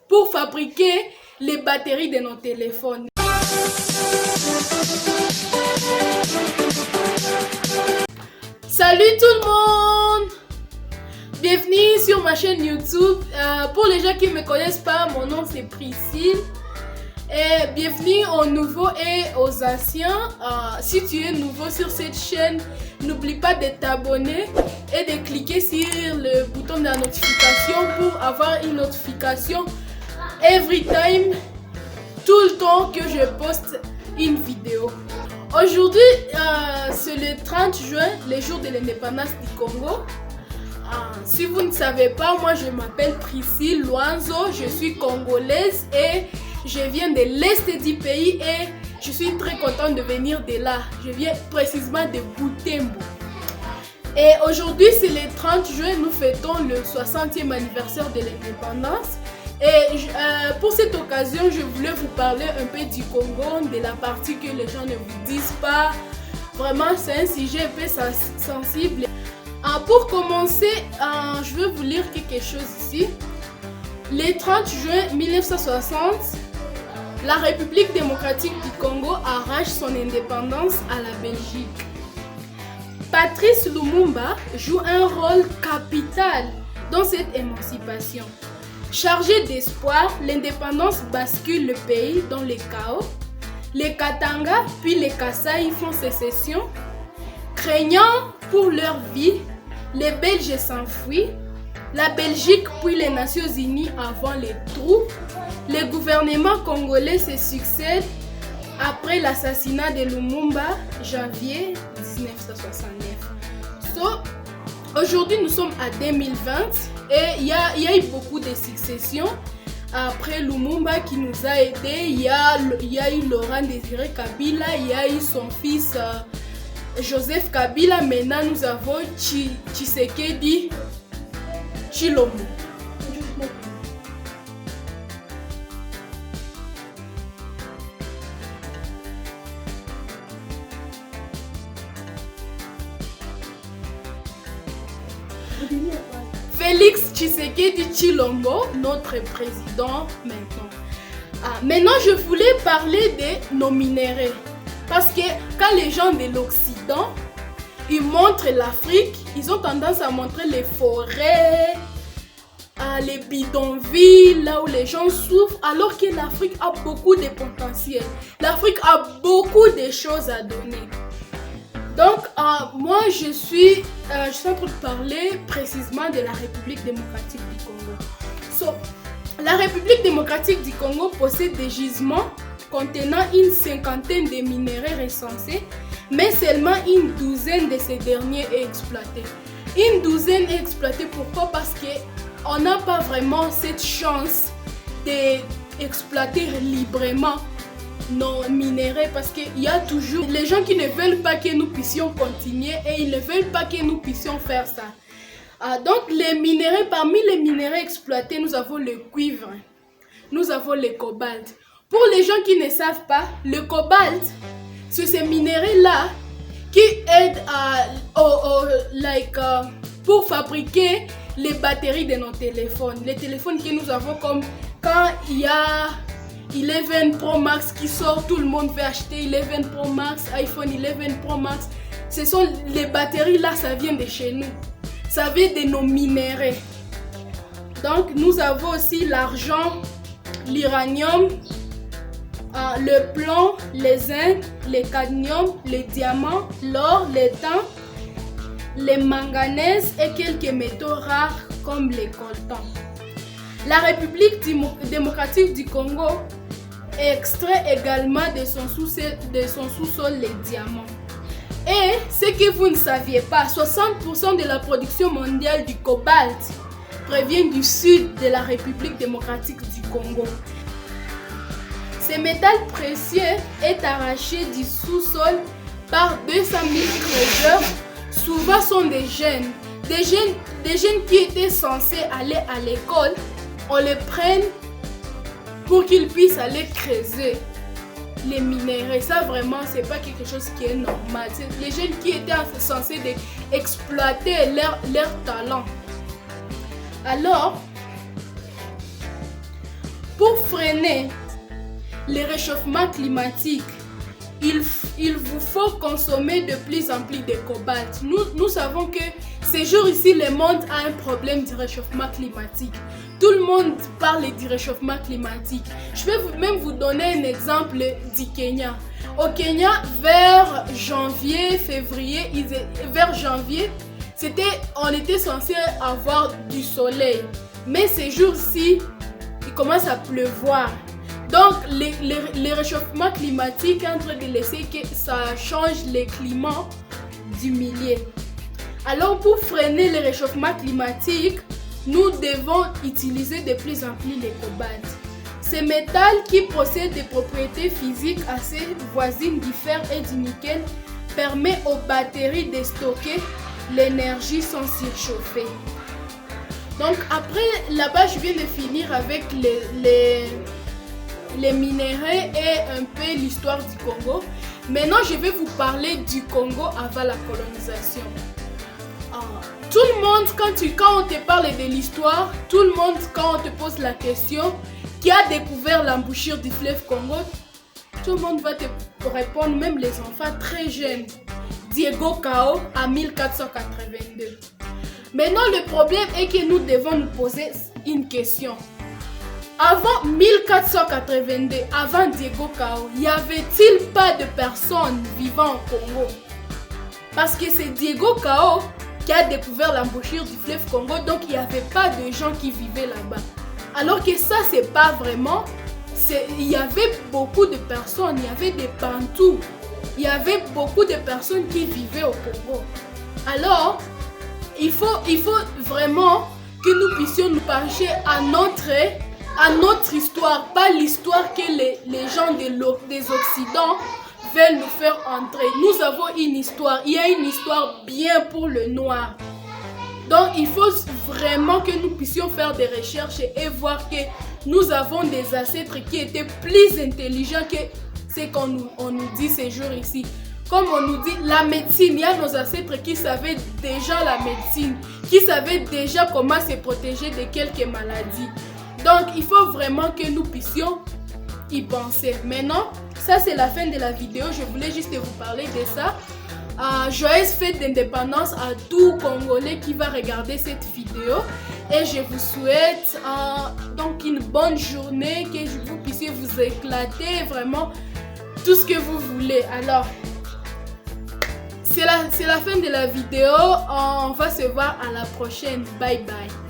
pour fabriquer les batteries de nos téléphones. Salut tout le monde! Bienvenue sur ma chaîne YouTube. Pour les gens qui ne me connaissent pas, mon nom c'est Priscille. Et bienvenue aux nouveaux et aux anciens. Si tu es nouveau sur cette chaîne, n'oublie pas de t'abonner et de cliquer sur le bouton de la notification pour avoir une notification every time, tout le temps que je poste une vidéo. Aujourd'hui, c'est le 30 juin, le jour de l'indépendance du Congo. Si vous ne savez pas, moi je m'appelle Priscille Luanzo, je suis congolaise et je viens de l'est du pays et je suis très contente de venir de là. Je viens précisément de Butembo. Et aujourd'hui, c'est le 30 juin, nous fêtons le 60e anniversaire de l'indépendance. Et pour cette occasion, je voulais vous parler un peu du Congo, de la partie que les gens ne vous disent pas. Vraiment, c'est un sujet un peu sensible. Pour commencer, je vais vous lire quelque chose ici. Le 30 juin 1960, la République démocratique du Congo arrache son indépendance à la Belgique. Patrice Lumumba joue un rôle capital dans cette émancipation. Chargé d'espoir, l'indépendance bascule le pays dans le chaos. Les Katanga puis les Kasaï font sécession. Craignant pour leur vie, les Belges s'enfuient. La Belgique puis les Nations Unies avant les troupes. Les gouvernements congolais se succèdent après l'assassinat de Lumumba, janvier 1969. Aujourd'hui, nous sommes à 2020 et il y a eu beaucoup de successions. Après Lumumba qui nous a aidés, il y a eu Laurent Désiré Kabila, il y a eu son fils Joseph Kabila. Maintenant, nous avons Tshisekedi Tshilombo. Félix Tshisekedi Tshilombo, notre président maintenant. Maintenant, je voulais parler de nos minéraux. Parce que quand les gens de l'Occident, ils montrent l'Afrique, ils ont tendance à montrer les forêts, les bidonvilles, là où les gens souffrent, alors que l'Afrique a beaucoup de potentiel. L'Afrique a beaucoup de choses à donner. Donc, moi, je suis en train de parler précisément de la République démocratique du Congo. La République démocratique du Congo possède des gisements contenant une cinquantaine de minéraux recensés, mais seulement une douzaine de ces derniers est exploité. Une douzaine est exploitée, pourquoi? Parce qu'on n'a pas vraiment cette chance d'exploiter librement nos minéraux, parce qu'il y a toujours les gens qui ne veulent pas que nous puissions continuer et ils ne veulent pas que nous puissions faire ça. Donc les minéraux, parmi les minéraux exploités, nous avons le cuivre, nous avons le cobalt. Pour les gens qui ne savent pas, le cobalt, c'est ces minéraux-là qui aident pour fabriquer les batteries de nos téléphones. Les téléphones que nous avons, comme quand il y a 11 Pro Max qui sort, tout le monde veut acheter 11 Pro Max, iPhone 11 Pro Max. Ce sont les batteries là, ça vient de chez nous. Ça vient de nos minéraux. Donc nous avons aussi l'argent, l'uranium, le plomb, les zinc, le cadmium, les diamants, l'or, le tin, les manganèses et quelques métaux rares comme les coltans. La République démocratique du Congo extrait également de son sous-sol les diamants. Et ce que vous ne saviez pas, 60% de la production mondiale du cobalt provient du sud de la République démocratique du Congo. Ce métal précieux est arraché du sous-sol par 200 000 creuseurs. Souvent sont des jeunes qui étaient censés aller à l'école. On les prend pour qu'ils puissent aller creuser les minéraux. Ça vraiment, c'est pas quelque chose qui est normal. C'est les jeunes qui étaient censés exploiter leur talent. Alors, pour freiner le réchauffement climatique, il vous faut consommer de plus en plus de cobalt. Nous savons que ces jours ici, le monde a un problème du réchauffement climatique. Tout le monde parle du réchauffement climatique. Je vais même vous donner un exemple du Kenya. Au Kenya, vers janvier, on était censé avoir du soleil. Mais ces jours-ci, il commence à pleuvoir. Donc, le réchauffement climatique est en train de laisser que ça change le climat du milieu. Alors, pour freiner le réchauffement climatique, nous devons utiliser de plus en plus le cobalt. Ce métal qui possède des propriétés physiques assez voisines du fer et du nickel permet aux batteries de stocker l'énergie sans surchauffer. Donc après, là-bas, je viens de finir avec les minéraux et un peu l'histoire du Congo. Maintenant, je vais vous parler du Congo avant la colonisation. Tout le monde, quand on te parle de l'histoire, tout le monde, quand on te pose la question, qui a découvert l'embouchure du fleuve Congo, tout le monde va te répondre, même les enfants très jeunes. Diego Cao en 1482. Maintenant, le problème est que nous devons nous poser une question. Avant 1482, avant Diego Cao, y avait-il pas de personnes vivant au Congo? Parce que c'est Diego Cao qui a découvert l'embouchure du fleuve Congo, donc il n'y avait pas de gens qui vivaient là-bas. Alors que ça, c'est pas vraiment. Il y avait beaucoup de personnes, il y avait des Bantous, il y avait beaucoup de personnes qui vivaient au Congo. Alors, il faut vraiment que nous puissions nous pencher à notre histoire, pas l'histoire que les gens des Occidents veulent nous faire entrer. Nous avons une histoire, il y a une histoire bien pour le noir. Donc il faut vraiment que nous puissions faire des recherches et voir que nous avons des ancêtres qui étaient plus intelligents que ce qu'on nous dit ces jours ici. Comme on nous dit, la médecine, il y a nos ancêtres qui savaient déjà la médecine, qui savaient déjà comment se protéger de quelques maladies. Donc il faut vraiment que nous puissions y penser. Maintenant, ça c'est la fin de la vidéo. Je voulais juste vous parler de ça. Joyeuse fête d'indépendance à tout Congolais qui va regarder cette vidéo. Et je vous souhaite donc une bonne journée, que vous puissiez vous éclater, vraiment tout ce que vous voulez. Alors, c'est la fin de la vidéo. On va se voir à la prochaine. Bye bye.